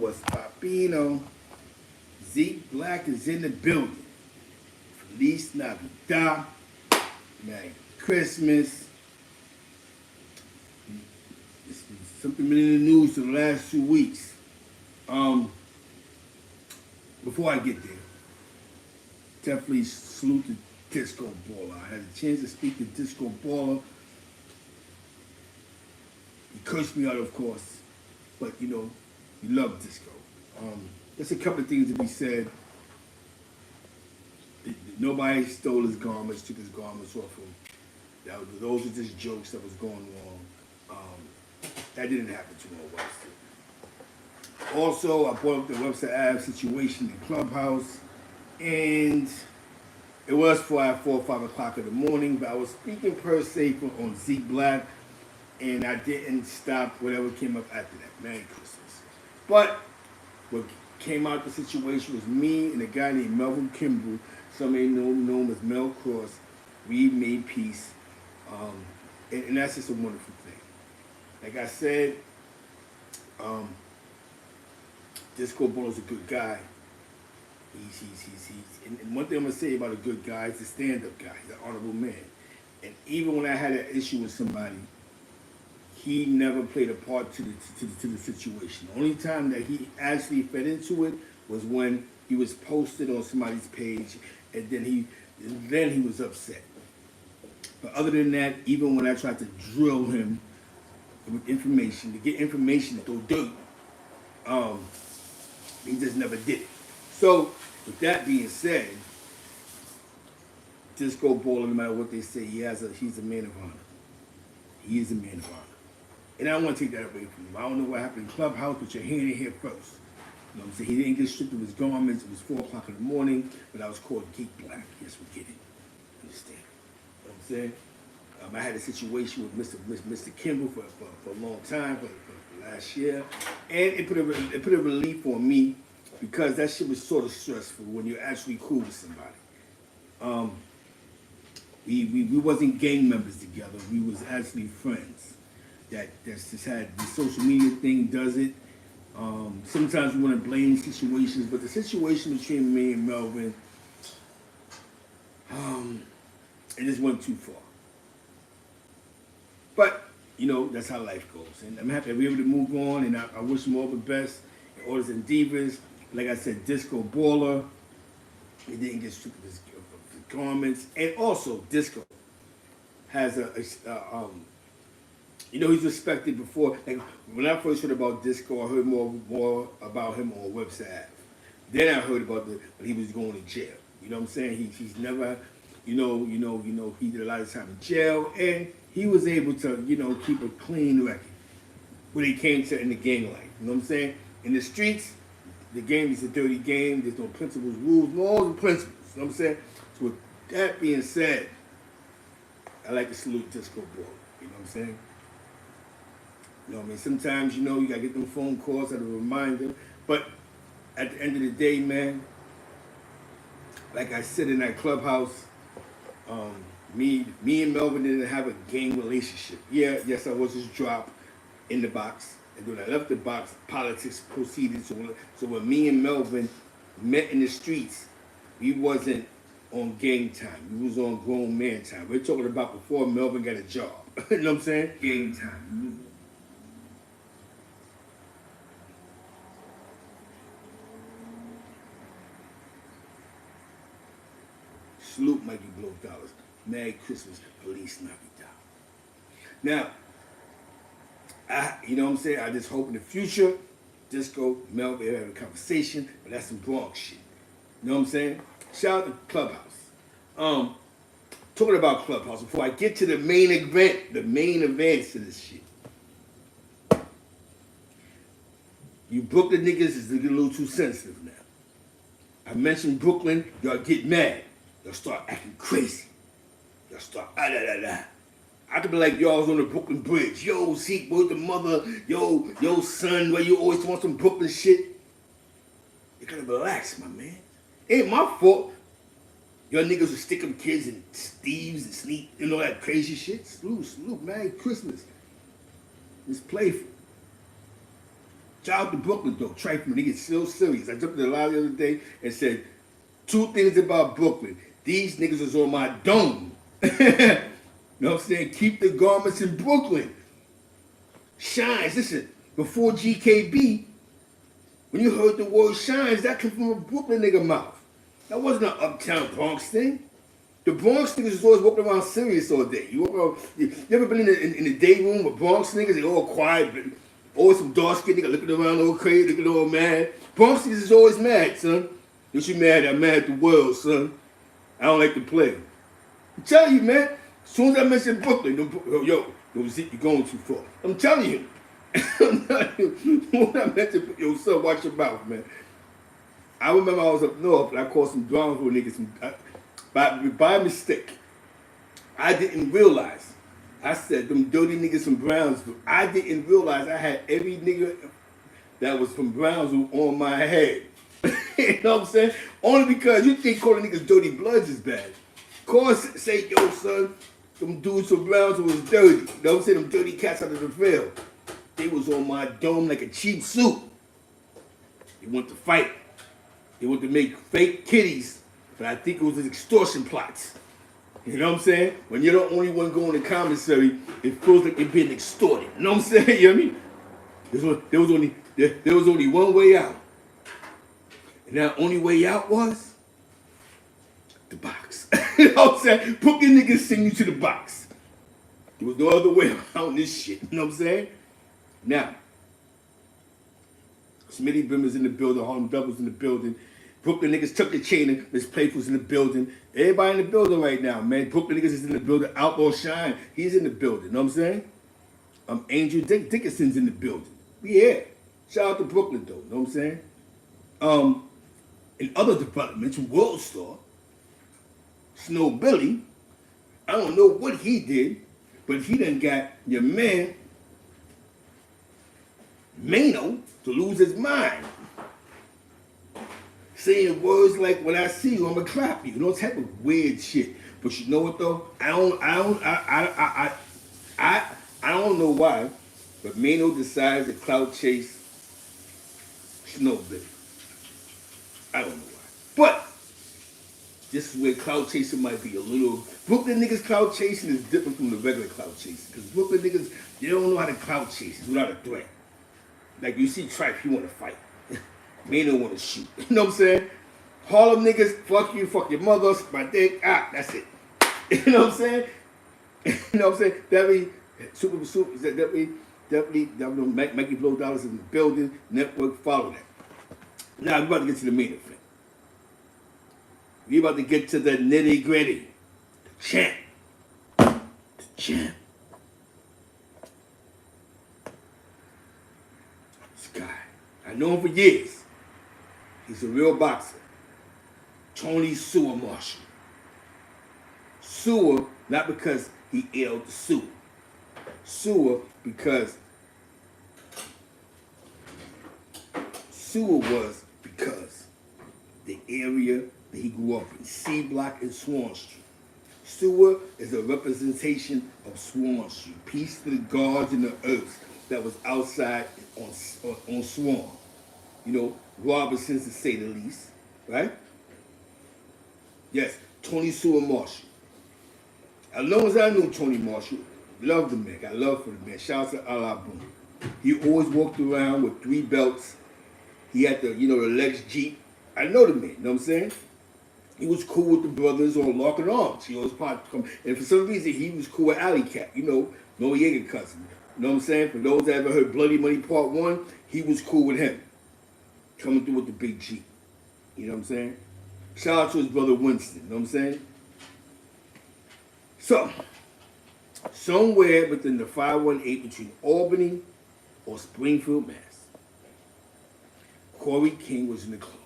What's Papino? Zeke Black is in the building. Feliz Navidad. Merry Christmas. It's been something been in the news for the last 2 weeks. Before I get there, definitely salute the Disco Baller. I had a chance to speak to Disco Baller. He cursed me out, of course, but you know, he loved disco. There's a couple of things to be said. Nobody stole his garments, took his garments off him. Those are just jokes that was going on. That didn't happen to my wife. Also, I brought up the website ad situation in Clubhouse, and it was 4 or 5 o'clock in the morning, but I was speaking per se on Zeke Black, and I didn't stop whatever came up after that. Merry Christmas. But what came out of the situation was me and a guy named Melvin Kimball, somebody known as Mel Cross. We made peace, and that's just a wonderful thing. Like I said, Disco Baller's a good guy. And one thing I'm gonna say about a good guy, he's a stand-up guy. He's an honorable man. And even when I had an issue with somebody, he never played a part to the situation. The only time that he actually fed into it was when he was posted on somebody's page, and then he was upset. But other than that, even when I tried to drill him with information, to get information to throw dirt, he just never did it. So, with that being said, Disco Baller, no matter what they say, he's a man of honor. He is a man of honor. And I don't want to take that away from him. I don't know what happened in Clubhouse, but you're hearing it here first. You know what I'm saying? He didn't get stripped of his garments. It was 4 o'clock in the morning, but I was called Geek Black. Yes, we get it. Understand? You know what I'm saying? I had a situation with Mr. Kimball for a long time, for last year. And it put a relief on me because that shit was sort of stressful when you're actually cool with somebody. We wasn't gang members together. We was actually friends. That's just had the social media thing does it. Sometimes we want to blame situations, but the situation between me and Melvin, it just went too far. But, you know, that's how life goes. And I'm happy to be able to move on, and I wish them all the best in Orders and Divas. Like I said, Disco Baller, he didn't get stripped of his garments. And also, Disco has you know, he's respected before. Like, when I first heard about Disco, I heard more about him on website. Then I heard about when he was going to jail. You know what I'm saying? He's never, you know, he did a lot of time in jail, and he was able to, you know, keep a clean record when it came to in the gang life. You know what I'm saying? In the streets, the game is a dirty game. There's no principles, rules, laws, and principles. You know what I'm saying? So with that being said, I like to salute Disco Baller. You know what I'm saying? You know what I mean? Sometimes, you know, you gotta get them phone calls as a reminder. But at the end of the day, man, like I said in that Clubhouse, me and Melvin didn't have a gang relationship. Yes, I was just dropped in the box. And when I left the box, politics proceeded. So when me and Melvin met in the streets, we wasn't on gang time. We was on grown man time. We're talking about before Melvin got a job. You know what I'm saying? Gang time. Salute Mikey Blow Dollars. Merry Christmas, Feliz Navidad. Now, you know what I'm saying? I just hope in the future, Disco, Melvin, have a conversation, but that's some Bronx shit. You know what I'm saying? Shout out to Clubhouse. Talking about Clubhouse, before I get to the main events to this shit. You Brooklyn niggas is getting a little too sensitive now. I mentioned Brooklyn, y'all get mad. Y'all start acting crazy. Y'all start I could be like, y'all was on the Brooklyn Bridge. Yo, Zeke, where's the mother? Yo, son, where you always want some Brooklyn shit? You gotta relax, my man. Ain't my fault. Y'all niggas would stick them kids in thieves and sneak and all that crazy shit. Salute, Merry Christmas. It's playful. Shout out to Brooklyn though. Trifling, they get so serious. I jumped in the live the other day and said 2 things about Brooklyn. These niggas is on my dome. You know what I'm saying? Keep the garments in Brooklyn. Shines. Listen, before GKB, when you heard the word shines, that came from a Brooklyn nigga mouth. That wasn't an uptown Bronx thing. The Bronx niggas is always walking around serious all day. You ever been in the day room with Bronx niggas? They all quiet, but always some dark skinned nigga looking around all crazy, looking all mad. Bronx niggas is always mad, son. If you mad, I'm mad at the world, son. I don't like to play. I'm telling you, man. As soon as I mention Brooklyn, yo, you're going too far. I'm telling you. I'm telling you. When I mention, yo, son, watch your mouth, man. I remember I was up north and I called some Brownsville niggas by mistake. I didn't realize. I said them dirty niggas from Brownsville. I didn't realize I had every nigga that was from Brownsville on my head. You know what I'm saying? Only because you think calling niggas dirty bloods is bad. Cause say, yo, son, them dudes from Brownsville was dirty. You know what I'm saying? Them dirty cats out of the field. They was on my dome like a cheap suit. They want to fight. They want to make fake kitties, but I think it was extortion plots. You know what I'm saying? When you're the only one going to commissary, it feels like you're being extorted. You know what I'm saying? You know what I mean? There was only one way out. And that only way out was the box. You know what I'm saying? Brooklyn niggas send you to the box. There was no other way around this shit. You know what I'm saying? Now, Smitty Brim is in the building, Harlem Doubles in the building. Brooklyn niggas took the chain and Miss Playful's in the building. Everybody in the building right now, man. Brooklyn niggas is in the building. Outlaw Shine, he's in the building. You know what I'm saying? Angel Dickinson's in the building. Yeah. Shout out to Brooklyn though. You know what I'm saying? In other developments, World Star, Snow Billy, I don't know what he did, but he done got your man, Mano, to lose his mind. Saying words like, when I see you, I'm gonna clap you. You know, type of weird shit. But you know what though? I don't know why, but Mano decides to clout chase Snow Billy. I don't know why. But this is where clout chasing might be a little. Brooklyn niggas clout chasing is different from the regular clout chasing. Because Brooklyn niggas, they don't know how to clout chase without a threat. Like you see Tripe, he want to fight. Mano want to shoot. You know what I'm saying? Harlem niggas, fuck you, fuck your mother, my dick, that's it. You know what I'm saying? You know what I'm saying? Definitely, Mikey Blow Dollars in the building, network, follow that. Now, we're about to get to the main event. We're about to get to the nitty gritty. The champ. The champ. This guy. I know him for years. He's a real boxer. Tony SEWA Marshall. SEWA, not because he ailed the SEWA. SEWA because SEWA was because the area that he grew up in, C Block and Swan Street. SEWA is a representation of Swan Street. Peace to the gods and the earths that was outside on Swan. You know, Robinsons to say the least, right? Yes, Tony SEWA Marshall. As long as I knew Tony Marshall, loved the man. Got love for the man. Shout out to Allah Boom. He always walked around with 3 belts. He had the, the Lex Jeep. I know the man, you know what I'm saying? He was cool with the brothers on Lock and Arms. He always and for some reason, he was cool with Alley Cat, Noriega cousin. You know what I'm saying? For those that ever heard Bloody Money Part 1, he was cool with him. Coming through with the big Jeep. You know what I'm saying? Shout out to his brother Winston, you know what I'm saying? So, somewhere within the 518 between Albany or Springfield, Mass., Corey King was in the club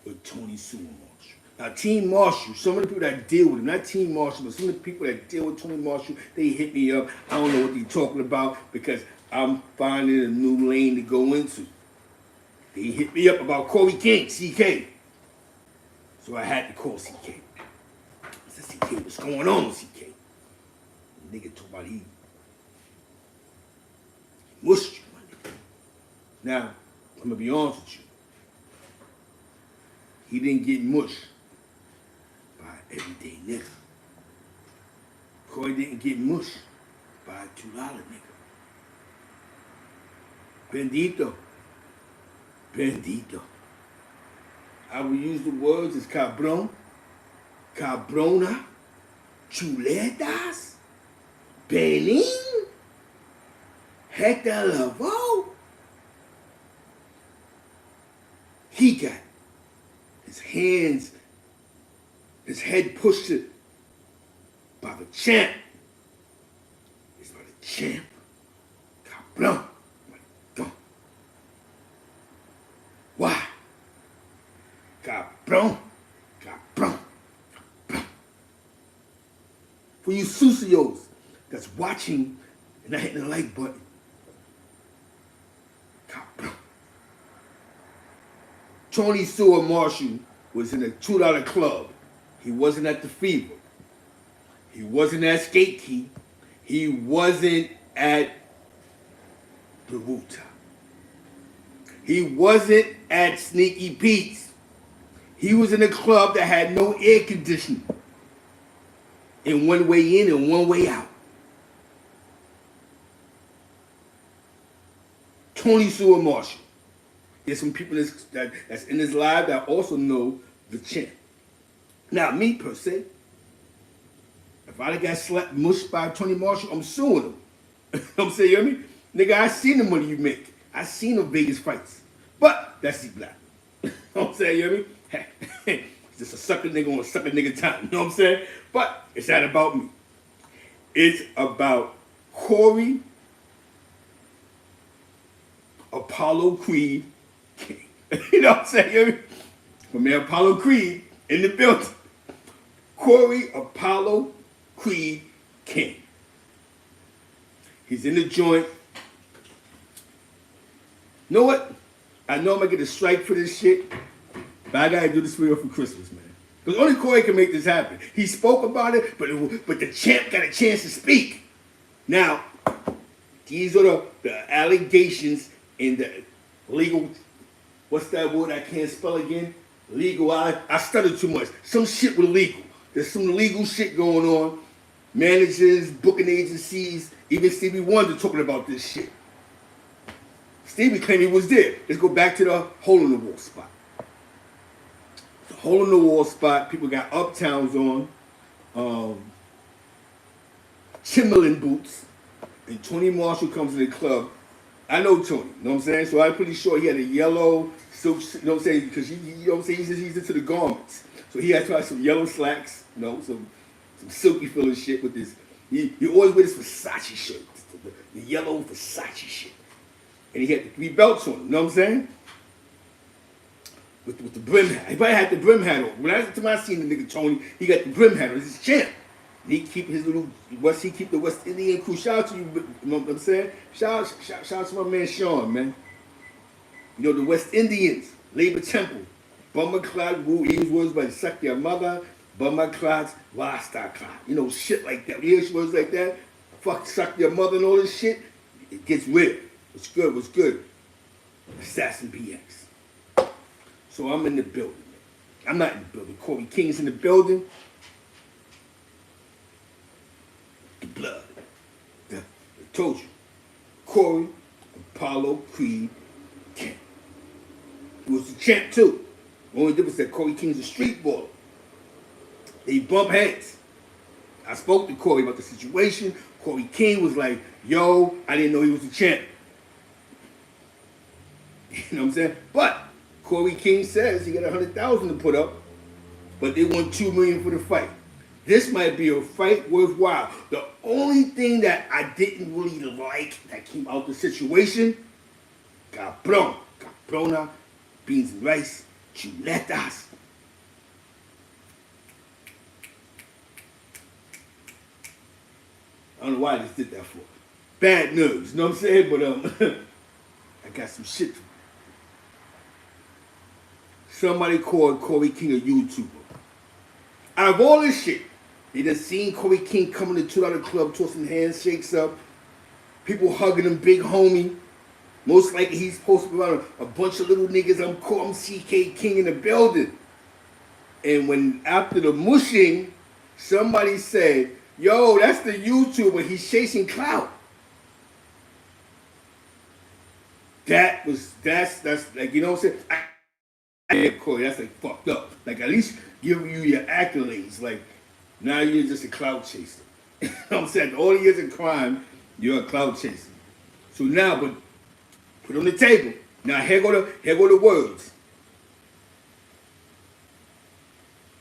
with Tony SEWA Marshall. Now, Team Marshall, some of the people that deal with him, not Team Marshall, but some of the people that deal with Tony Marshall, they hit me up. I don't know what they're talking about because I'm finding a new lane to go into. They hit me up about Corey King, CK. So I had to call CK. I said, CK, what's going on with CK? The nigga talk about he mushed you, my nigga. Now, I'm gonna be honest with you. He didn't get mushed by everyday nigga. Corey didn't get mushed by a $2 nigga. Bendito. Bendito. I will use the words as cabrón, cabrona, chuletas, Benin, Hector Lavoe. He got his hands, his head pushed by the champ. It's by the champ. Cabrón. Why? Cabrón. Cabrón. Cabrón. For you sucios that's watching and not hitting the like button. Cabrón. Tony SEWA Marshall was in a $2 club. He wasn't at the Fever. He wasn't at Skate Key. He wasn't at the Rooftop. He wasn't at Sneaky Pete's. He was in a club that had no air conditioning. And one way in and one way out. Tony SEWA Marshall. There's some people that's in this live that also know the champ. Now, me per se, if I got slapped, mushed by Tony Marshall, I'm suing him. You know what I'm saying? You hear me? Nigga, I seen the money you make. I seen the Vegas fights. But that's the black. You know what I'm saying? You hear me? Just a sucker nigga on a sucker nigga time. You know what I'm saying? But it's not about me. It's about Corey Apollo Creed King. You know what I'm saying? You hear me? My man Apollo Creed in the building. Corey Apollo Creed King. He's in the joint. You know what? I know I'm gonna get a strike for this shit, but I gotta do this for you for Christmas, man. Because only Corey can make this happen. He spoke about it, but the champ got a chance to speak. Now, these are the allegations in the legal, what's that word I can't spell again? Legal, I stuttered too much. Some shit with legal. There's some legal shit going on. Managers, booking agencies, even Stevie Wonder talking about this shit. Stevie claimed he was there. Let's go back to the hole in the wall spot. The hole in the wall spot, people got uptowns on, Timberland boots, and Tony Marshall comes to the club. I know Tony, you know what I'm saying? So I'm pretty sure he had a yellow silk, you know what I'm saying? Because you know what I'm saying? He's into the garments. So he had to have some yellow slacks, you know, some silky feeling shit with this. You always wear this Versace shirt, the yellow Versace shit. And he had the 3 belts on him, you know what I'm saying? With the brim hat. He probably had the brim hat on. When I seen the nigga Tony, he got the brim hat on. He's his champ. And he keep his little, he keep the West Indian crew. Shout out to you, you know what I'm saying? Shout out to my man Sean, man. You know, the West Indians, Labor Temple, Bummer Clot, Woo, Eve's words by Suck Your Mother, Bummer Clots, Rasta Clot. You know, shit like that. You hear words like that? Fuck, Suck Your Mother and all this shit. It gets real. What's good? What's good? Assassin PX. So I'm in the building. I'm not in the building. Corey King's in the building. The blood. I told you. Corey Apollo Creed King. He was the champ too. The only difference is that Corey King's a street baller. They bump heads. I spoke to Corey about the situation. Corey King was like, yo, I didn't know he was the champ. You know what I'm saying? But Corey King says he got 100,000 to put up, but they want $2 million for the fight. This might be a fight worthwhile. The only thing that I didn't really like that came out the situation, cabrona, beans and rice, chuletas. I don't know why I just did that for. Bad nerves, you know what I'm saying? But I got some shit. Somebody called Corey King a YouTuber. Out of all this shit, they done seen Corey King coming to $2 club, tossing handshakes up, people hugging him, big homie. You Most likely he's supposed to be around a bunch of little niggas. I'm CK King in the building. And when after the mushing, somebody said, yo, that's the YouTuber, he's chasing clout. That's like, you know what I'm saying? Corey, that's like fucked up. Like at least give you your accolades. Like now you're just a clout chaser. You know what I'm saying? All the years of crime, you're a clout chaser. So now, but put it on the table. Now here go the words.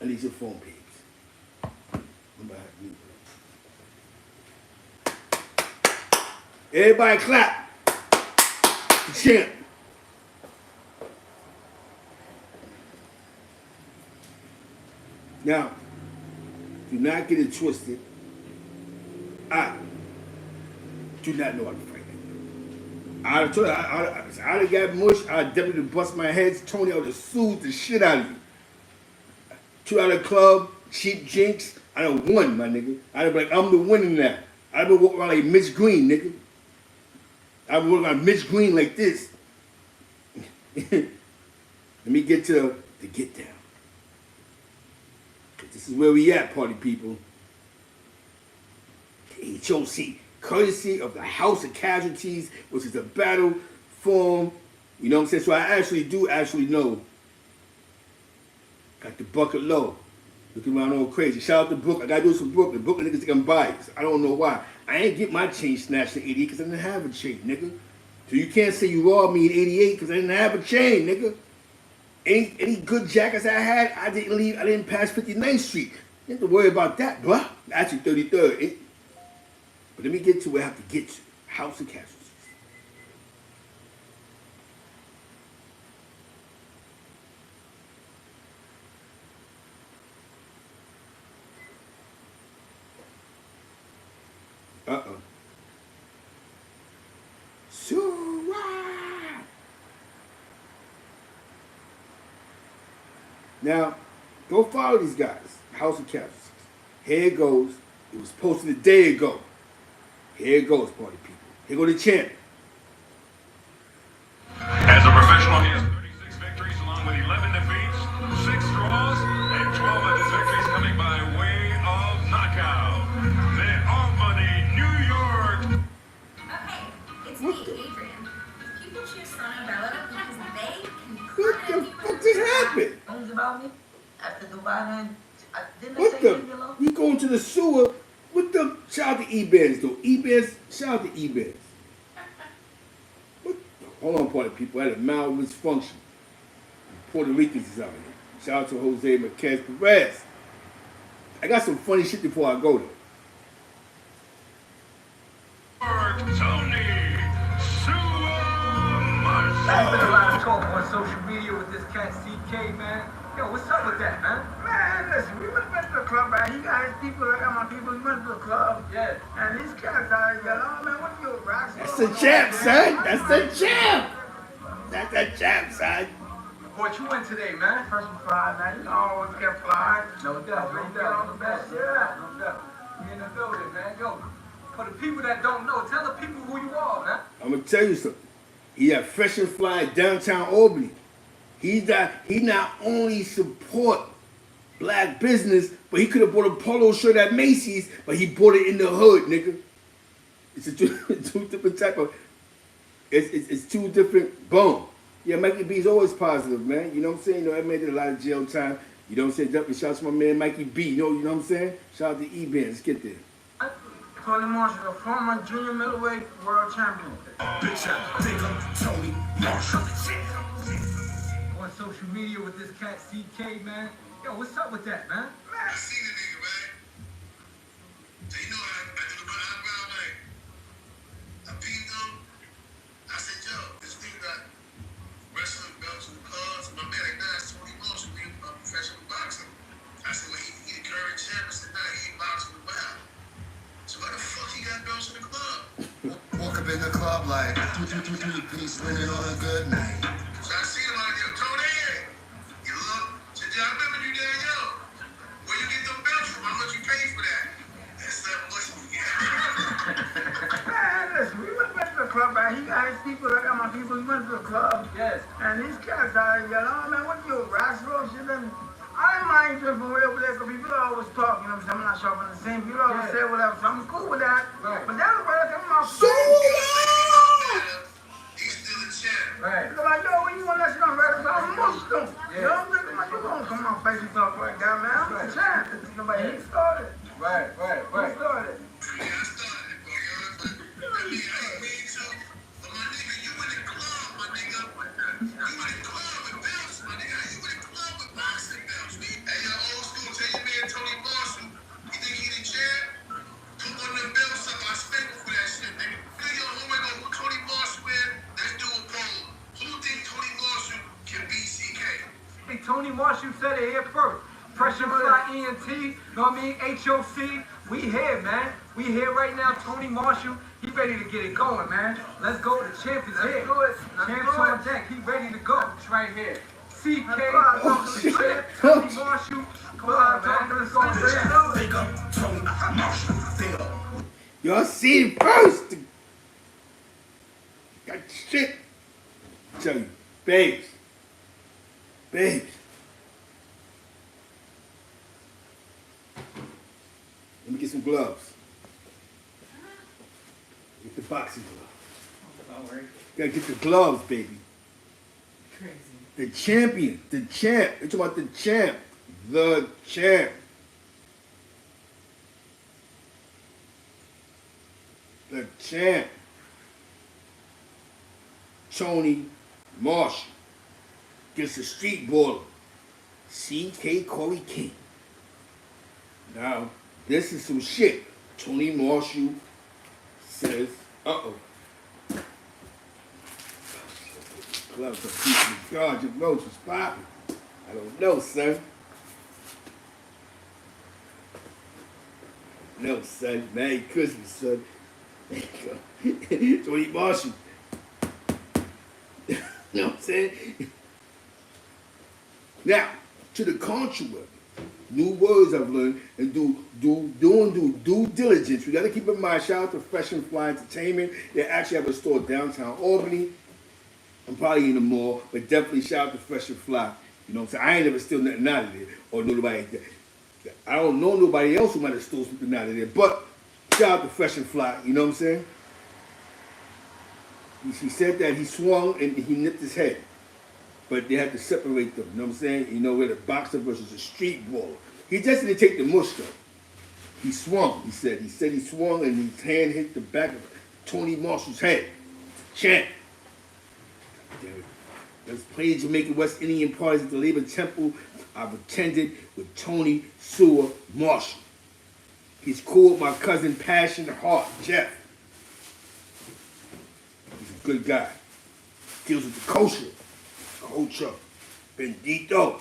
I need your phone, peeps. Everybody clap. The champ. Now, do not get it twisted. I do not know how to fight. I'd have got mush. I'd definitely bust my head. Tony, I would have sued the shit out of you. Two out of the club, cheap jinx. I done won, my nigga. I'd have been like, I'm the winner now. I'd been walking around like Mitch Green, nigga. I'd been walking around Mitch Green like this. Let me get to the get down. This is where we at, party people. HOC, courtesy of the House of Casualties, which is a battle form. You know what I'm saying? So I actually know. Got the bucket low. Looking around all crazy. Shout out to Brooklyn. I gotta do some Brooklyn. Brooklyn niggas think I'm biased. I don't know why. I ain't get my chain snatched in 88 because I didn't have a chain, nigga. So you can't say you robbed me in 88 because I didn't have a chain, nigga. Any good jackets I had, I didn't pass 59th Street. You have to worry about that, bruh. Actually 33rd. But let me get to where I have to get to. House of Casualties. SEWA! Now, go follow these guys. House of Casualties. Here it goes. It was posted a day ago. Here it goes, party people. Here go the champ. As a professional, he has 36 victories along with 11 defeats, 6 draws, and 12 of his victories coming by way of knockout. The Albany, New York. Okay, it's me, Adrian. People choose Sonia Bella because they can What the fuck just happened? What was about me? After Dubai, didn't they What say the? leave me alone? You going to the sewer? What the? Shout out to E-Bands though. E-Bands, shout out to E-Bands. What? Hold on, party people. I had a mild misfunction. Puerto Ricans is out here. Shout out to Jose Marquez Perez. I got some funny shit before I go though. Tony SEWA. There's been a lot of talk on social media with this cat CK, man. Yo, what's up with that, man? Man, listen, we went to the club, man. He got his people, I got my people, we went to the club. Yeah. And these cats out here, oh man, what you, rocks? That's the champ, son. That's the champ. That's the champ, son. What you went today, man? First and fly, man. You know, I always get fly. No doubt, no doubt. On the best, yeah. No doubt. We in the building, man. Yo, for the people that don't know, tell the people who you are, man. I'm gonna tell you something. He had Fresh and Fly downtown Albany. He not only support black business, but he could have bought a polo shirt at Macy's, but he bought it in the hood, nigga. It's a two different type of. It's two different. Boom. Yeah, Mikey B is always positive, man. You know what I'm saying? You know, I made it a lot of jail time. You know what I'm saying? Definitely shout out to my man Mikey B. You know what I'm saying? Shout out to E-Bands. Let's get there. Tony Marshall, the former junior middleweight world champion. Bitch, I think I'm Tony Marshall. On social media with this cat CK, man. Yo, what's up with that, man? I seen the nigga, man. So you know, I did about eyebrow, like, I beat him. I said, yo, this nigga got wrestling belts and clubs. My man, like, nah, it's Tony Marshall, being a professional boxer. I said, well, he the current champ. I said, nah, he ain't boxing with Bow. So why the fuck he got belts in the club? Walk up in the club like 3-piece linen on a good night. So I see him out there, Tony, you look, said, yeah, I remember you there, yo. Where you get them belts from? How much you pay for that? That's that much we get. Man, listen, we went to the club, man. He got his people, I got my people. everybody yelling, oh man, what you, rascal? Shit, then I ain't mind you for real, because people always talk, you know what I'm saying? I'm not sure if I'm the same. People always say whatever, so I'm cool with that. Right. But that's what I'm my SEWA! He's still a champ. Right. They're like, yo, when you want that shit on radio, I'm Muslim. Yeah. You know what I'm saying? Like, you don't come on face and talk like that, man. I'm a champ. Nobody, he started. Right. He started. Yeah, I started it, boy. You know what I'm saying? I ain't mean to. But my nigga, you in the club, my nigga. You in the club with belts, my nigga. You in the club with boxing belts. Hey, yo, old school, tell your man Tony Marshall. You think he the champ? Put one of them belts up. I spent for that shit, nigga. Yo, oh my God, who Tony Marshall is? Let's do a poll. Who think Tony Marshall can beat CK? Hey, Tony Marshall said it here first. Pressure Fly ENT, know what I mean? HOC, we here, man. We here right now. Tony Marshall, he ready to get it going, man. Let's go. The champ is here. Champ's on deck. He ready to go. It's right here. CK, the champ, Tony Marshall. Come on, man. Let's go. Big up Tony Marshall. Big up. Y'all see it first. Got shit. I tell you, babes. Let me get some gloves. Get the boxing gloves. Gotta get the gloves, baby. Crazy. The champion, the champ. It's about the champ. The champ. The champ. Tony Marshall gets a street baller. CK Corey King. Now, this is some shit. Tony Marshall says, uh-oh. Gloves are piece of God, your roach is popping. I don't know, son. No, son. Merry Christmas, son. There you go. Tony Marshall. You know what I'm saying? Now, to the contrary, new words I've learned, and do due diligence. We got to keep in mind, shout out to Fresh and Fly Entertainment. They actually have a store downtown Albany. I'm probably in the mall, but definitely shout out to Fresh and Fly. You know what I'm saying? I ain't never steal nothing out of there, or nobody. I don't know nobody else who might have stole something out of there, but shout out to Fresh and Fly. You know what I'm saying? He said that he swung and he nipped his head. But they had to separate them, you know what I'm saying? You know, with a boxer versus a street baller. He just didn't take the mush though. He swung, he said. He said he swung and his hand hit the back of Tony Marshall's head. Champ. Let's play Jamaican West Indian parties at the Labor Temple. I've attended with Tony SEWA Marshall. He's cool with my cousin Passion Heart, Jeff. He's a good guy. Deals with the culture. Culture. Bendito.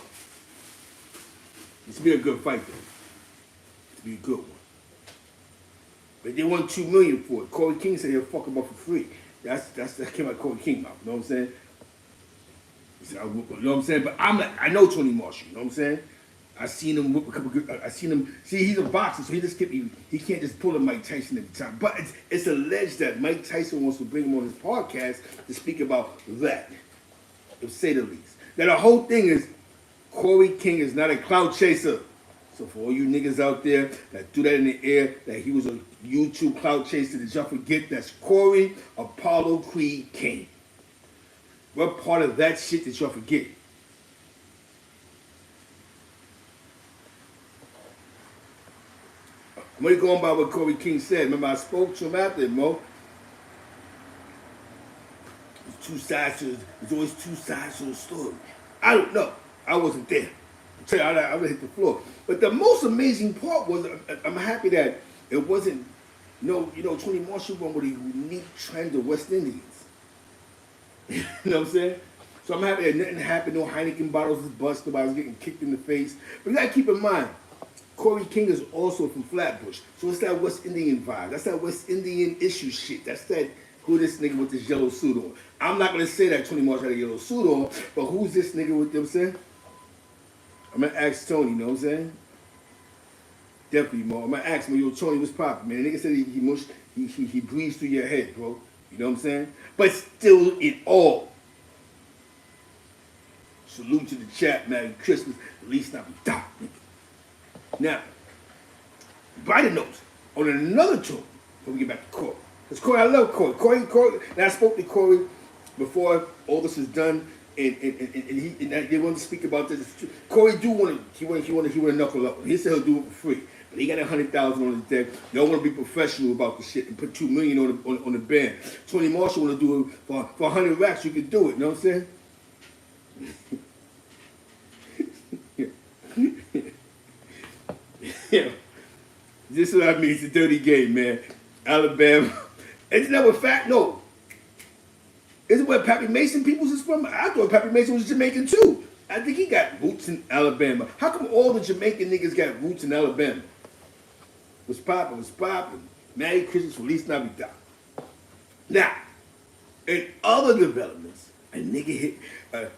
It's be a good fight though. It's be a good one. But they won $2 million for it. Corey King said he'll fuck him up for free. That came out of Corey King mouth. You know what I'm saying? He said, you know what I'm saying? But I know Tony Marshall. You know what I'm saying? I seen him whip a couple good. I seen him. See, he's a boxer, so he can't just pull a Mike Tyson every time. But it's alleged that Mike Tyson wants to bring him on his podcast to speak about that, to say the least. Now the whole thing is, Corey King is not a clout chaser. So for all you niggas out there that threw that in the air, that he was a YouTube clout chaser, did y'all forget that's Corey Apollo Creed King? What part of that shit did y'all forget? I'm only going by what Corey King said. Remember, I spoke to him after it, Mo. There's always two sides to the story. I don't know. I wasn't there. I would hit the floor. But the most amazing part was, I'm happy that it wasn't, Tony Marshall won with a unique trend of West Indians. You know what I'm saying? So I'm happy that nothing happened, no Heineken bottles was busted, nobody was getting kicked in the face. But you gotta keep in mind, Corey King is also from Flatbush. So it's that West Indian vibe. That's that West Indian issue shit. That's that, who this nigga with this yellow suit on. I'm not gonna say that Tony Marshall had a yellow suit on, but who's this nigga with them saying? I'm gonna ask Tony, you know what I'm saying? Definitely, Mo. I'm gonna ask him, yo, Tony, what's poppin', man? The nigga said he breathes through your head, bro. You know what I'm saying? But still in all. Salute to the chat, Merry Christmas. At least not be dark. Now, brighter notes on another tour. Before we get back to Corey, because Corey, I love Corey. Corey. And I spoke to Corey before all this is done, and they wanted to speak about this. Corey do want to. He want to knuckle up. He said he'll do it for free. But he got 100,000 on his deck. Y'all want to be professional about the shit and put $2 million on the band. Tony Marshall want to do it for 100 racks. You can do it. You know what I'm saying? Yeah. This is what I mean. It's a dirty game, man. Alabama. Isn't that what Fat? No. Isn't where Pappy Mason peoples is from? I thought Pappy Mason was Jamaican too. I think he got roots in Alabama. How come all the Jamaican niggas got roots in Alabama? Was popping. Merry Christmas, Feliz Navidad. Now, in other developments, a nigga hit,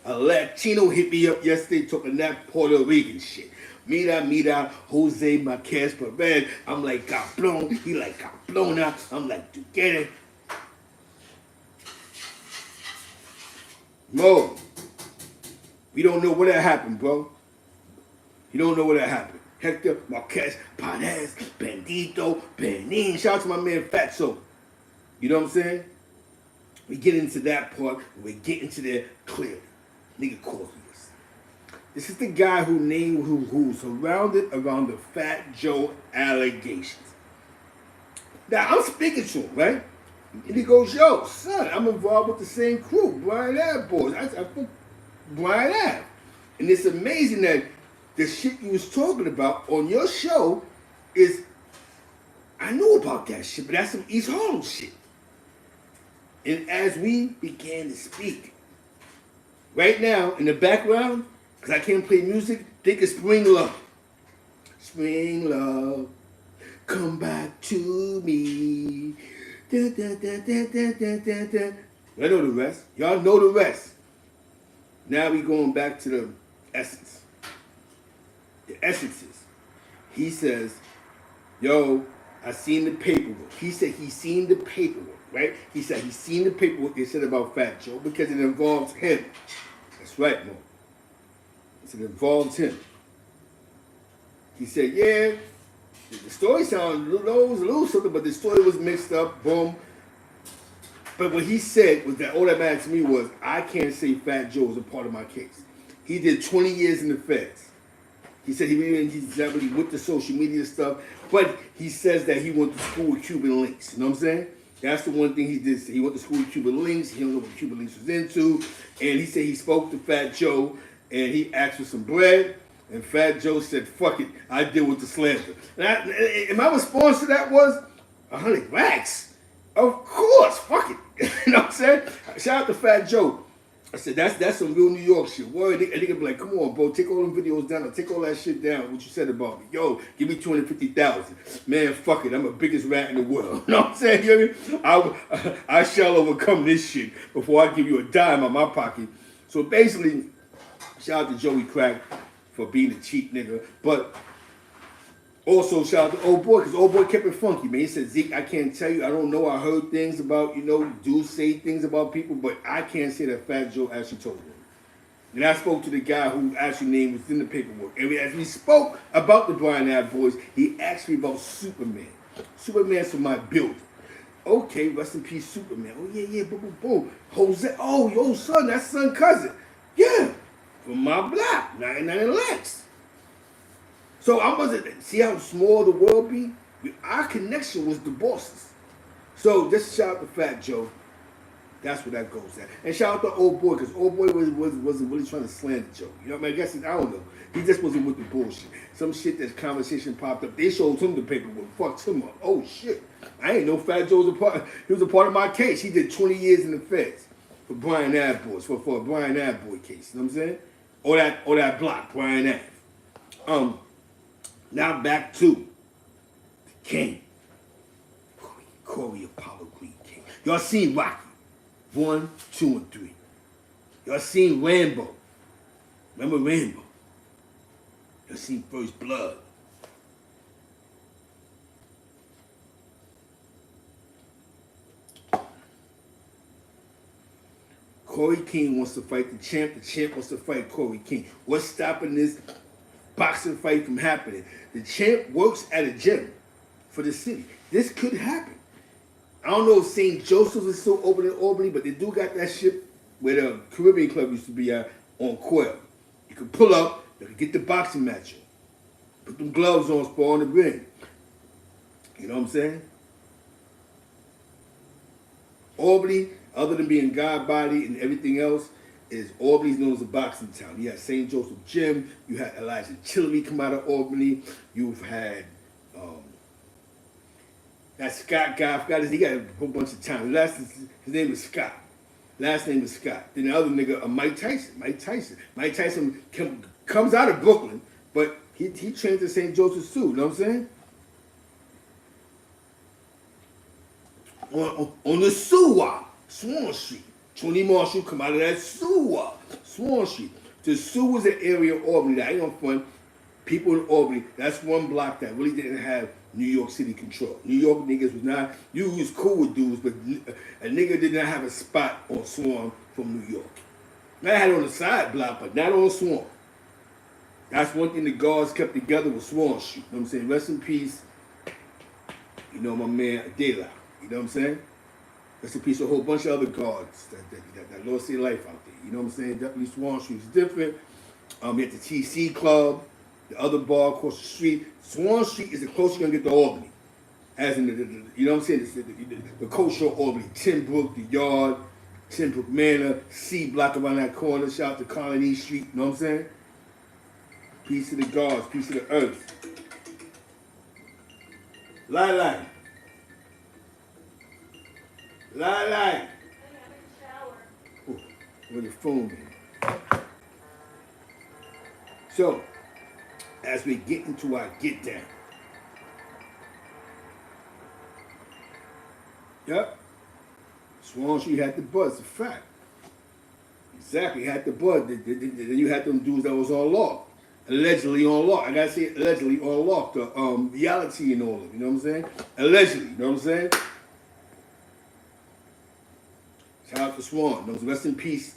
a Latino hit me up yesterday talking that Puerto Rican shit. Mira, Jose Marquez Perez. I'm like, cabrón. He like, cabrona. I'm like, tu quieres. Mo, we don't know what that happened, bro. You don't know what that happened. Hector, Marquez, Perez, Bendito, Benin. Shout out to my man Fatso. You know what I'm saying? We get into that part, and we get into there clearly. Nigga calls me this. This is the guy who's surrounded around the Fat Joe allegations. Now, I'm speaking to him, right? And he goes, yo, son, I'm involved with the same crew, Brian Ave boys. I put Brian Ave. And it's amazing that the shit you was talking about on your show is, I know about that shit, but that's some East Harlem shit. And as we began to speak, right now in the background, because I can't play music, think of Spring Love. Spring Love, come back to me. Da, da, da, da, da, da, da, da. I know the rest. Y'all know the rest. Now we going back to the essence. The essence is, he says, yo, I seen the paperwork. He said he seen the paperwork, right? He said he seen the paperwork they said about Fat Joe because it involves him. That's right, Mo. He said it involves him. He said, yeah, the story sounded a little something, but the story was mixed up, boom. But what he said was that all that mattered to me was, I can't say Fat Joe was a part of my case. He did 20 years in the feds. He said he's not really with the social media stuff, but he says that he went to school with Cuban links. You know what I'm saying? That's the one thing he did. He went to school with Cuban links. He don't know what Cuban links was into. And he said he spoke to Fat Joe, and he asked for some bread. And Fat Joe said, fuck it, I deal with the slander. And my response to that was, 100 racks? Of course, fuck it. You know what I'm saying? Shout out to Fat Joe. I said, that's some real New York shit. Word, and they be like, come on, bro, take all them videos down, take all that shit down, what you said about me. Yo, give me 250,000. Man, fuck it, I'm the biggest rat in the world. You know what I'm saying? You know what I mean? I shall overcome this shit before I give you a dime out my pocket. So basically, shout out to Joey Crack for being a cheap nigga, but also shout out to Old Boy, because Old Boy kept it funky, man. He said, Zeke, I can't tell you, I don't know, I heard things about, dudes say things about people, but I can't say that Fat Joe actually told them. And I spoke to the guy who actually named was in the paperwork. And as we spoke about the Brian Ave boys, he asked me about Superman. Superman's from my building. Okay, rest in peace, Superman. Oh, yeah, boom. Jose, oh, yo, son, that's son cousin. Yeah, from my block, 99 Lex. So I wasn't, see how small the world be? Our connection was the bosses. So just shout out to Fat Joe. That's where that goes at. And shout out to Old Boy, because Old Boy wasn't really trying to slander Joe. You know what I mean? I guess, I don't know. He just wasn't with the bullshit. Some shit that conversation popped up. They showed him the paperwork. Fucked him up. Oh shit. I ain't know Fat Joe was a part. He was a part of my case. He did 20 years in the feds for Brian Ave boys, for a Brian Ave boy case. You know what I'm saying? Or that block, Brian Ave. Now back to the King. Corey Apollo Green King. Y'all seen Rocky 1, 2, and 3. Y'all seen Rambo. Remember Rambo? Y'all seen First Blood. Corey King wants to fight the champ wants to fight Corey King. What's stopping this boxing fight from happening? The champ works at a gym for the city. This could happen. I don't know if St. Joseph's is still open in Albany, but they do got that shit where the Caribbean Club used to be at on Quail. You can pull up, you can get the boxing match in. Put them gloves on, spar on the ring. You know what I'm saying? Albany, other than being God body and everything else, is Albany's known as a boxing town. You had St. Joseph Gym, you had Elijah Chillery come out of Albany, you've had that Scott guy, I forgot his, he got a whole bunch of time. His name was Scott. Last name was Scott. Then the other nigga, Mike Tyson. Mike Tyson comes out of Brooklyn, but he trains at St. Joseph's too, you know what I'm saying? On the SEWA, Swan Street. Tony Marshall come out of that SEWA, Swan Street. The SEWA is an area of Albany that ain't no fun. People in Albany, that's one block that really didn't have New York City control. New York niggas was not, you was cool with dudes, but a nigga did not have a spot on Swan from New York. I had it on the side block, but not on Swan. That's one thing the guards kept together with Swan Street. You know what I'm saying? Rest in peace, you know, my man, De La. You know what I'm saying? Rest in peace, a whole bunch of other guards that lost their life out there. You know what I'm saying? Definitely Swan Street is different. You had the TC Club, the other bar across the street. Swan Street is the closest you're going to get to Albany. As in, you know what I'm saying? It's the culture of Albany. Timbrook, the Yard, Timbrook Manor, C Block around that corner. Shout out to Colony Street. You know what I'm saying? Peace to the guards, peace to the earth. Lai. Oh, where your phone is. So, as we get into our get down. Yep. Swan Street had the buzz, a fact. Exactly, had the buzz. Then you had them dudes that was on lock. Allegedly on lock. I gotta say allegedly on lock. The reality and all of it. You know what I'm saying? Allegedly, you know what I'm saying? Shout out to Swan. You know, rest in peace.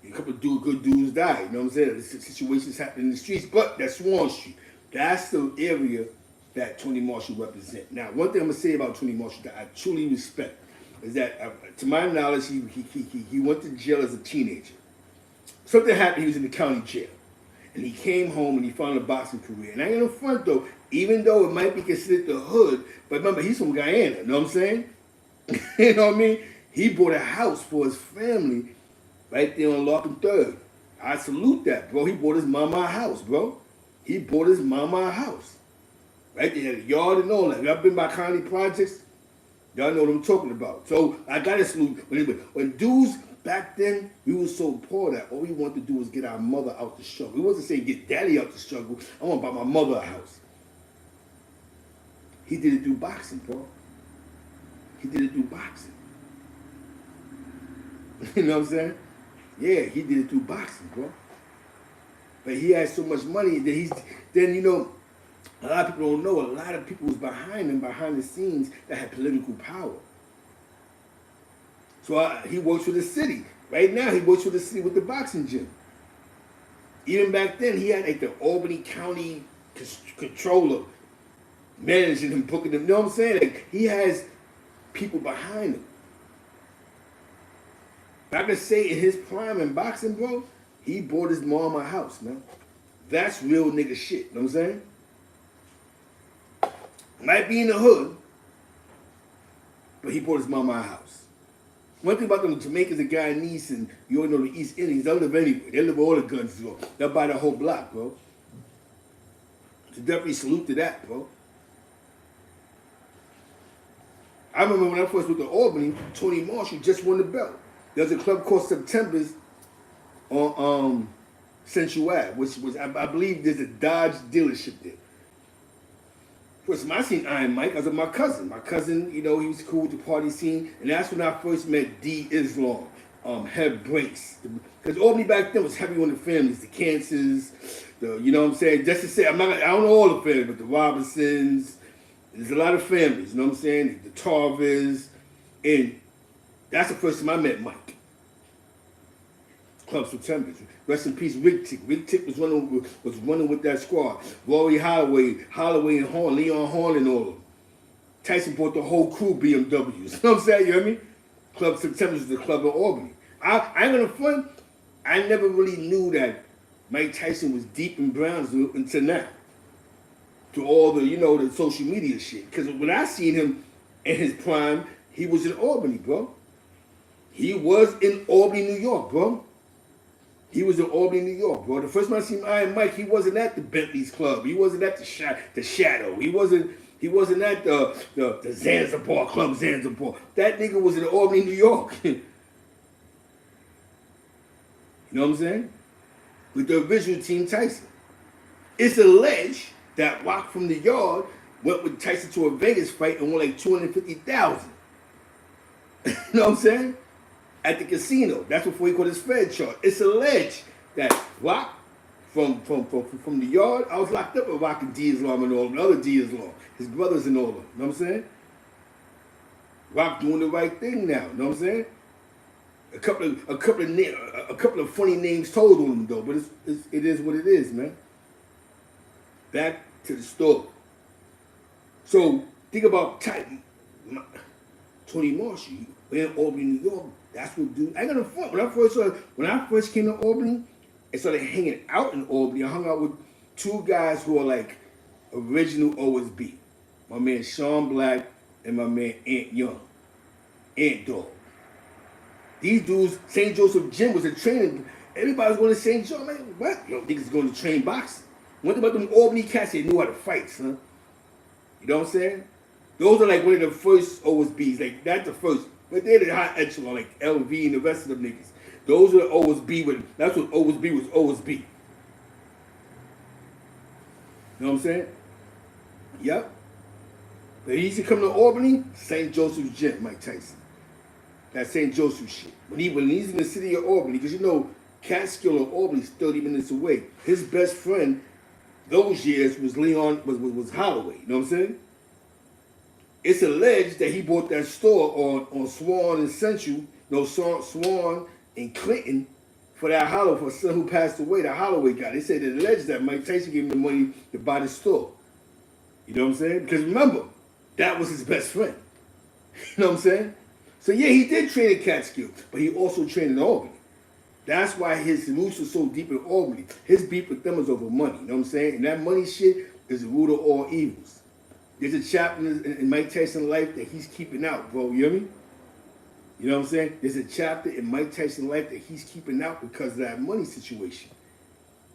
A couple of good dudes died. You know what I'm saying? The situations happen in the streets, but that's Swan Street. That's the area that Tony Marshall represents. Now, one thing I'm gonna say about Tony Marshall that I truly respect is that, to my knowledge, he went to jail as a teenager. Something happened. He was in the county jail, and he came home and he found a boxing career. And I ain't no front though, even though it might be considered the hood, but remember he's from Guyana. You know what I'm saying? You know what I mean? He bought a house for his family right there on Larkin 3rd. I salute that, bro. He bought his mama a house, bro. He bought his mama a house. Right there, the yard and all that. Y'all been by county projects? Y'all know what I'm talking about. So I gotta salute. When dudes back then, we was so poor that all we wanted to do was get our mother out the struggle. We wasn't saying get daddy out the struggle. I want to buy my mother a house. He did it through boxing, bro. He did it through boxing. You know what I'm saying? Yeah, he did it through boxing, bro. But he had so much money that then you know, a lot of people don't know, a lot of people was behind him, behind the scenes, that had political power. So he works for the city. Right now, he works for the city with the boxing gym. Even back then, he had like the Albany County controller managing him, booking him. You know what I'm saying? Like, he has people behind him. I can say in his prime in boxing, bro, he bought his mom a house, man. That's real nigga shit, you know what I'm saying? Might be in the hood, but he bought his mama a house. One thing about them Jamaicans and Guyanese and you all know the East Indians, they live anywhere. They live where all the guns go. They'll buy the whole block, bro. So definitely salute to that, bro. I remember when I first went to Albany, Tony Marshall just won the belt. There's a club called September's on Central Ave, which was, I believe there's a Dodge dealership there. First time I seen Iron Mike, I was with my cousin. My cousin, you know, he was cool with the party scene, and that's when I first met D. Islam, Head Brace. Because Albany back then was heavy on the families, the Cancers, you know what I'm saying? Just to say, I don't know all the families, but the Robinsons, there's a lot of families, you know what I'm saying? The Tarvers, and that's the first time I met Mike. Club September. Rest in peace, Rick Tick. Rick Tick was running with that squad. Rory Holloway and Horn, Leon Horn and all of them. Tyson bought the whole crew BMWs. You know what I'm saying? You hear me? Club September is the club in Albany. I ain't gonna front. I never really knew that Mike Tyson was deep in Brownsville until now. To all the, the social media shit. Because when I seen him in his prime, he was in Albany, bro. He was in Albany, New York, bro. He was in Albany, New York, bro. The first time I seen Iron Mike, he wasn't at the Bentley's Club. He wasn't at the Shadow. He wasn't at the Zanzibar Club, Zanzibar. That nigga was in Albany, New York. You know what I'm saying? With the original Team Tyson. It's alleged that Rock from the Yard went with Tyson to a Vegas fight and won like $250,000. You know what I'm saying? At the casino. That's before he got his Fed chart. It's alleged that Rock from the Yard, I was locked up with Rock and D Islam and all them, other D Islam, his brothers and all of them. You know what I'm saying? Rock doing the right thing now. You know what I'm saying? A couple of funny names told on him though, but it is what it is, man. Back to the story. So think about Tony Marshall in Albany, New York. That's what dude. I ain't gonna front. When I first came to Albany and started hanging out in Albany, I hung out with two guys who are like original OSB. My man Sean Black and my man Ant Young. Ant Dog. These dudes, St. Joseph Gym was a training. Everybody was going to St. Joe. Man, what? You don't think it's going to train boxing? One thing about them Albany cats, they knew how to fight, son. You know what I'm saying? Those are like one of the first OSBs. Like, not the first, but they're the high echelon, like LV and the rest of them niggas. Those are the OSB. That's what OSB was OSB. You know what I'm saying? Yep. But he used to come to Albany, St. Joseph's Gym, Mike Tyson. That St. Joseph shit. When he's in the city of Albany, because Catskill or Albany's 30 minutes away. His best friend those years was was Holloway. You know what I'm saying? It's alleged that he bought that store on Swan and Central, Swan and Clinton for that Holloway, for a son who passed away, that Holloway guy. They said it alleged that Mike Tyson gave him the money to buy the store. You know what I'm saying? Because remember, that was his best friend. You know what I'm saying? So yeah, he did train in Catskill, but he also trained in Albany. That's why his roots are so deep in Albany. His beef with them is over money. You know what I'm saying? And that money shit is the root of all evils. There's a chapter in Mike Tyson's life that he's keeping out, bro. You hear me? You know what I'm saying? There's a chapter in Mike Tyson's life that he's keeping out because of that money situation.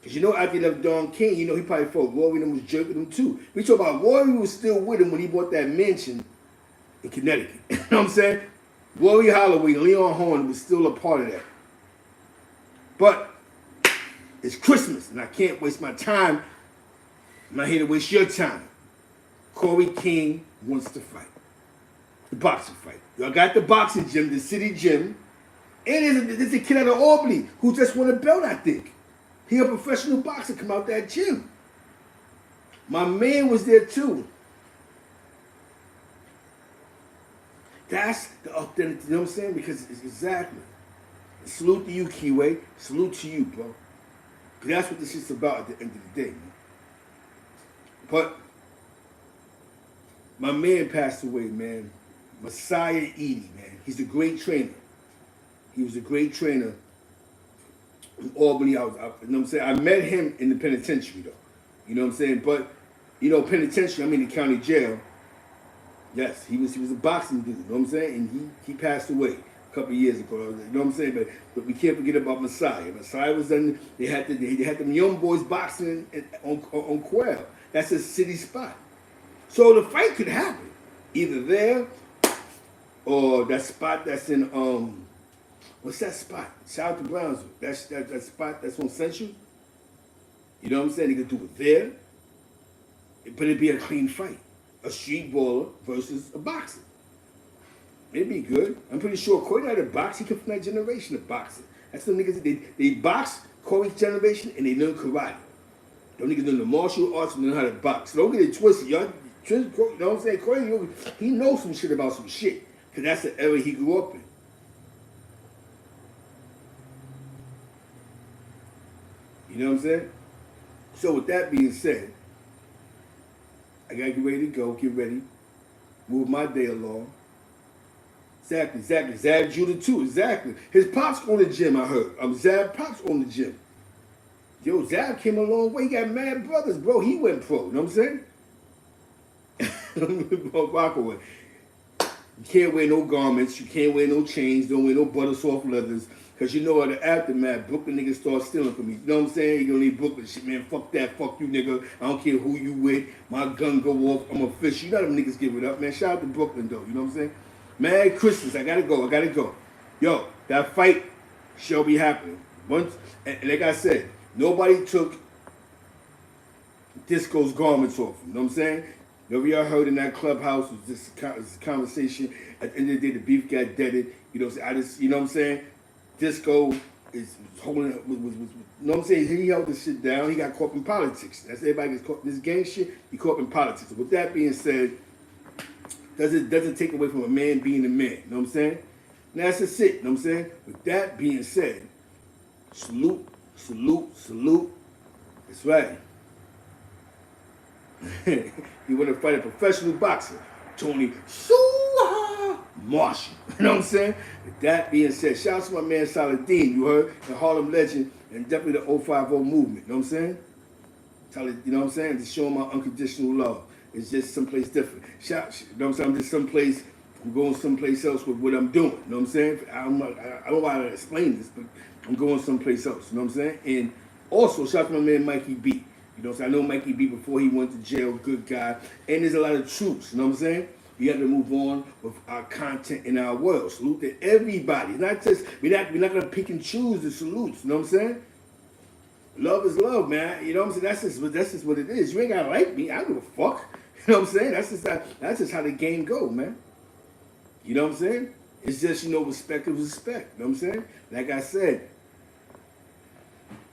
Because after he left Don King, he probably felt Rory and was jerking him too. We talk about Rory was still with him when he bought that mansion in Connecticut. You know what I'm saying? Rory Holloway and Leon Horn was still a part of that. But it's Christmas, and I can't waste my time. I'm not here to waste your time. Corey King wants to fight. The boxing fight. Y'all got the boxing gym, the city gym. And there's a kid out of Albany who just won a belt, I think. He a professional boxer, come out that gym. My man was there too. That's the authentic, you know what I'm saying? Because it's exactly. Salute to you, Keyway. Salute to you, bro. Because that's what this shit's about at the end of the day, man. But my man passed away, man. Messiah Edie, man. He's a great trainer. He was a great trainer in Albany. You know what I'm saying? I met him in the penitentiary, though. You know what I'm saying? But, penitentiary, the county jail. Yes, he was a boxing dude, you know what I'm saying? And he passed away a couple of years ago, you know what I'm saying? But we can't forget about Messiah. Messiah was done, they had them young boys boxing on Quail. That's a city spot. So the fight could happen. Either there or that spot that's in, what's that spot? Shout out to Brownsville. That spot that's on Central. You know what I'm saying? They could do it there. But it'd be a clean fight. A street baller versus a boxer. It'd be good. I'm pretty sure Corey had a box. He come from that generation of boxing. That's the niggas, they box Corey's generation and they learn karate. Them niggas learn the martial arts and learn how to box. So don't get it twisted. Y'all, you know what I'm saying? Corey, he knows some shit about some shit. Because that's the era he grew up in. You know what I'm saying? So with that being said, I gotta get ready to go, get ready, move my day along. Exactly. Zab Judah too, exactly. His pops on the gym, I heard. Zab pops on the gym. Yo, Zab came a long way. He got mad brothers, bro. He went pro. You know what I'm saying? Rockaway. You can't wear no garments. You can't wear no chains. Don't wear no butter soft leathers. Because you know, at the aftermath, Brooklyn niggas start stealing from me. You know what I'm saying? You don't need Brooklyn shit, man. Fuck that. Fuck you, nigga. I don't care who you with. My gun go off. I'm a fish. You know them niggas give it up, man. Shout out to Brooklyn, though. You know what I'm saying? Merry Christmas. I gotta go. Yo, that fight shall be happening. Once, and like I said, nobody took Disco's garments off him. You know what I'm saying? Whatever y'all heard in that clubhouse was this conversation. At the end of the day, the beef got deaded. You know what I'm saying? You know what I'm saying? Disco was holding up, you know what I'm saying? He held this shit down. He got caught in politics. That's everybody gets caught in this gang shit. He caught in politics. With that being said, doesn't take away from a man being a man. You know what I'm saying? And that's just it. You know what I'm saying? With that being said, salute. That's right. He want to fight a professional boxer, Tony SEWA Marshall. You know what I'm saying? With that being said, shout out to my man Saladin, you heard? The Harlem legend, and definitely the 050 movement. You know what I'm saying? You know what I'm saying? Just showing my unconditional love. It's just someplace different. You know what I'm saying? I'm just someplace, I'm going someplace else with what I'm doing. You know what I'm saying? I don't know how to explain this, but I'm going someplace else. You know what I'm saying? And also, shout out to my man Mikey B. You know what I'm saying? I know Mikey B before he went to jail, good guy. And there's a lot of truths, you know what I'm saying? We have to move on with our content in our world. Salute to everybody. Not just, we're not gonna pick and choose the salutes, you know what I'm saying? Love is love, man. You know what I'm saying? That's just what it is. You ain't gotta like me. I don't give a fuck. You know what I'm saying? That's just how the game go, man. You know what I'm saying? It's just, you know, respect is respect. You know what I'm saying? Like I said,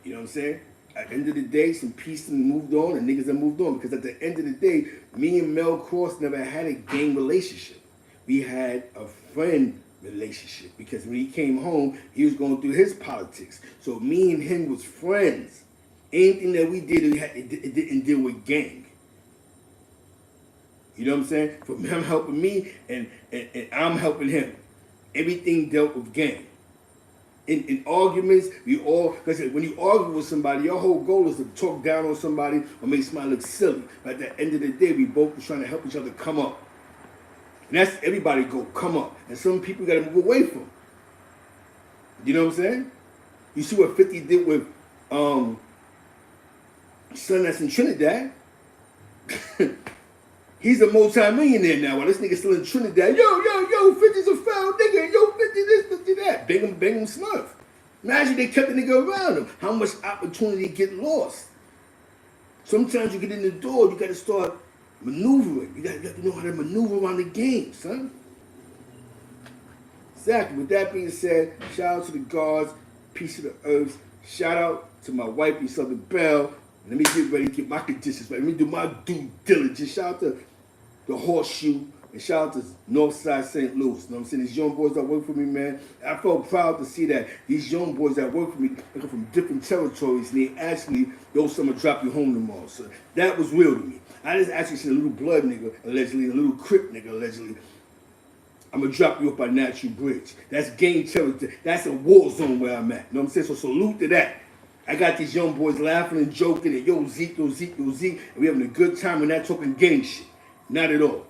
you know what I'm saying? At the end of the day, some peace and moved on, and niggas have moved on. Because at the end of the day, me and Mel Cross never had a gang relationship. We had a friend relationship. Because when he came home, he was going through his politics. So me and him was friends. Anything that we did, it didn't deal with gang. You know what I'm saying? From him helping me, and I'm helping him. Everything dealt with gang. In arguments, because when you argue with somebody, your whole goal is to talk down on somebody or make somebody look silly. But at the end of the day, we both were trying to help each other come up. And that's everybody go, come up. And some people got to move away from. You know what I'm saying? You see what 50 did with son that's in Trinidad? He's a multi-millionaire now. While this nigga still in Trinidad, yo, 50's a foul nigga. Yo, 50 this, 50 that. Bang him, Smurf. Imagine they kept the nigga around him. How much opportunity get lost? Sometimes you get in the door, you got to start maneuvering. You got to know how to maneuver around the game, son. Exactly. With that being said, shout out to the guards, peace to the earth. Shout out to my wifey, Southern Belle. Let me get ready to get my conditions right. Let me do my due diligence. Shout out to the Horseshoe, and shout out to Northside St. Louis. You know what I'm saying? These young boys that work for me, man. I felt proud to see that these young boys that work for me, they come from different territories, and they actually, yo, someone drop you home tomorrow. So that was real to me. I just actually seen a little blood nigga, allegedly, a little Crip nigga, allegedly. I'm going to drop you up by Natural Bridge. That's gang territory. That's a war zone where I'm at. You know what I'm saying? So salute to that. I got these young boys laughing and joking and yo Zeke, and we having a good time. We're not talking gang shit. Not at all.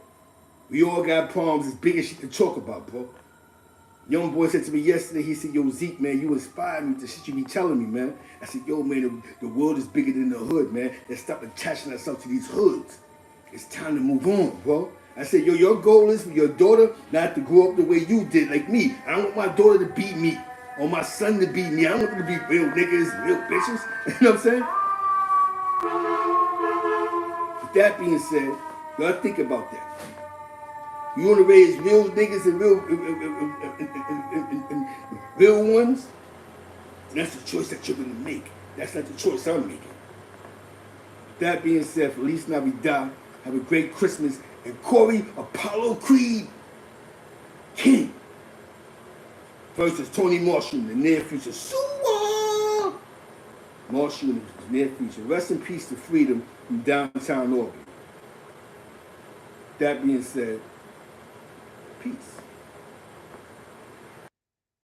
We all got problems. It's bigger shit to talk about, bro. Young boy said to me yesterday, he said, yo, Zeke, man, you inspired me to shit you be telling me, man. I said, yo, man, the world is bigger than the hood, man. Let's stop attaching ourselves to these hoods. It's time to move on, bro. I said, yo, your goal is for your daughter not to grow up the way you did, like me. I don't want my daughter to beat me or my son to beat me. I don't want them to be real niggas, real bitches. You know what I'm saying? With that being said, y'all think about that. You want to raise real niggas and real ones? And that's the choice that you're going to make. That's not the choice I'm making. With that being said, Feliz Navidad. Have a great Christmas. And Corey Apollo Creed King versus Tony Marshall in the near future. SEWA! More shootings near future. Rest in peace to Freedom from downtown Auburn. That being said, peace.